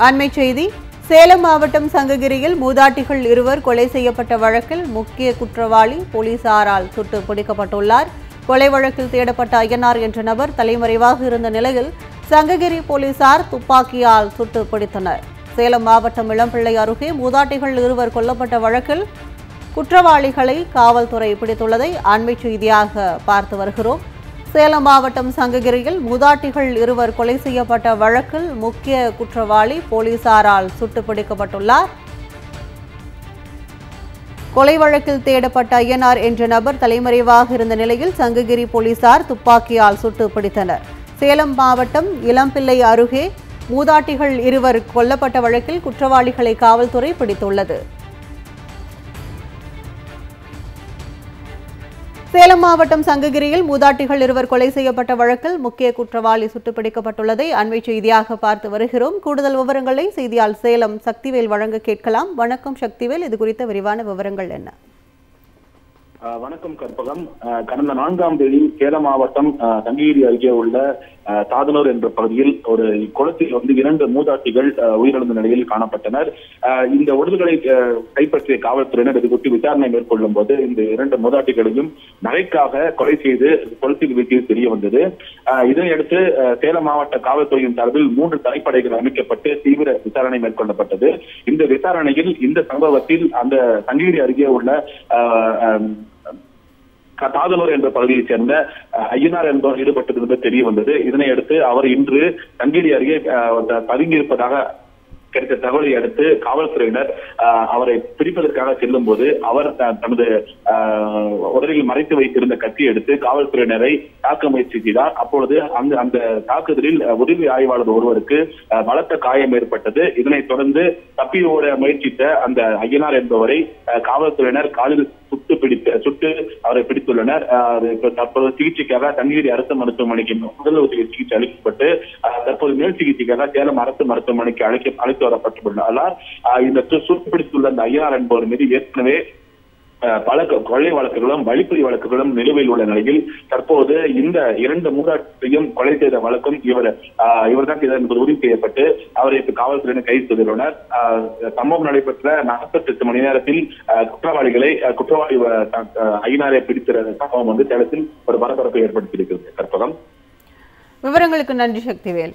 அண்மை செய்தி சேலம் மாவட்டம் சங்ககிரியில் மூதாட்டிகள் இருவர் கொலை செய்யப்பட்ட வழக்கில் முக்கிய குற்றவாளி போலீசாரால் சுட்டு பிடிக்கப்பட்டுள்ளார். கொலை வழக்கில் தேடப்பட்ட ஐயனார் என்ற நபர் தலைமறைவாக இருந்த நிலையில் சங்ககிரி போலீசார் துப்பாக்கியால் சுட்டு பிடித்தனர். சேலம் மாவட்டம் இளம்பிள்ளை அருகே மூதாட்டிகள் இருவர் கொல்லப்பட்ட வழக்கில் குற்றவாளிகளை காவல்துறை பிடித்துள்ளதை அண்மை செய்தியாக பார்த்து வருகிறோம். சேலம் மாவட்டம் சங்ககிரியில் மூதாட்டிகள் இருவர் கொலை செய்யப்பட்ட வழக்கில் முக்கிய குற்றவாளி போலீசாரால் சுட்டு பிடிக்கப்பட்டுள்ளார். கொலை வழக்கில் தேடப்பட்ட ஐயனார் என்ற நபர் தலைமறைவாக இருந்த நிலையில் சங்ககிரி போலீசார் துப்பாக்கியால் சுட்டு பிடித்தனர். சேலம் மாவட்டம் இளம்பிள்ளை அருகே மூதாட்டிகள் இருவர் கொல்லப்பட்ட வழக்கில் குற்றவாளிகளை காவல்துறை பிடித்துள்ளது. சேலம் மாவட்டம் சங்ககிரியில் மூதாட்டிகள் இருவர் கொலை செய்யப்பட்ட வழக்கில் முக்கிய குற்றவாளி சுட்டுப்பிடிக்கப்பட்டுள்ளதை அண்மை செய்தியாக பார்த்து வருகிறோம். கூடுதல் விவரங்களை செய்தியாளர் சேலம் சக்திவேல் வழங்க கேட்கலாம். வணக்கம் சக்திவேல், இது குறித்த விரிவான விவரங்கள் என்ன? வணக்கம் கற்பகம். கடந்த 4ஆம் தேதி சேலம் மாவட்டம் சங்ககிரி அருகே உள்ள தாதனூர் என்ற பகுதியில் ஒரு குளத்தில் 2 மூதாட்டிகள் உயிரிழந்த நிலையில் காணப்பட்டனர். இந்த உடல்களை கைப்பற்றிய காவல்துறையினர் இது குறித்து விசாரணை மேற்கொள்ளும் போது இந்த 2 மூதாட்டிகளையும் நகைக்காக கொலை செய்து குளத்தில் வீசியது தெரிய வந்தது. இதனையடுத்து சேலம் மாவட்ட காவல்துறையின் சார்பில் 3 தனிப்படைகள் அமைக்கப்பட்டு தீவிர விசாரணை மேற்கொள்ளப்பட்டது. இந்த விசாரணையில் இந்த சம்பவத்தில் அந்த சங்ககிரி அருகே உள்ள தாதனூர் என்ற பகுதியைச் சேர்ந்த ஐயனார் என்பவர் ஈடுபட்டது தெரிய வந்தது. இதனையடுத்து அவர் இன்று சங்ககிரி அருகே பதுங்கியிருப்பதாக கிடைத்த தகவலை அடுத்து காவல்துறையினர் அவரை பிடிப்பதற்காக செல்லும் போது அவர் தனது உடலில் மறைத்து வைத்திருந்த கத்தி எடுத்து காவல்துறையினரை தாக்க முயற்சி செய்தார். அப்பொழுது அந்த தாக்குதலில் உதவி ஆய்வாளர் ஒருவருக்கு பலத்த காயம் ஏற்பட்டது. இதனைத் தொடர்ந்து தப்பி ஓட முயற்சித்த அந்த ஐயனார் என்பவரை காவல்துறையினர் காலில் சுட்டு அவரை பிடித்துள்ளனர். தற்போது சிகிச்சைக்காக சங்ககிரி அரசு மருத்துவமனைக்கு முதலுதவி சிகிச்சை அளிக்கப்பட்டு தற்போது மேல் சிகிச்சைக்காக சேலம் அரசு மருத்துவமனைக்கு அழைத்து வரப்பட்டுள்ளார். இந்த சுட்டுப்பிடித்துள்ள அந்த ஐயனார் என்பவர் மீது ஏற்கனவே பல கொலை வழக்குகளும் வழிப்பறி வழக்குகளும் நிலுவையில் உள்ள நிலையில் தற்போது இந்த 2 மூதாட்டியையும் கொலை செய்த வழக்கும் இவர்தான் என்பது உறுதி செய்யப்பட்டு அவரை காவல்துறையினர் கைது செய்துள்ளனர். சம்பவம் நடைபெற்ற 48 மணி நேரத்தில் குற்றவாளி ஐயனாரை பிடித்த சம்பவம் சேலத்தில் ஒரு பரபரப்பை ஏற்படுத்தியிருக்கிறது. கற்பகம், விவரங்களுக்கு நன்றி சக்திவேல்.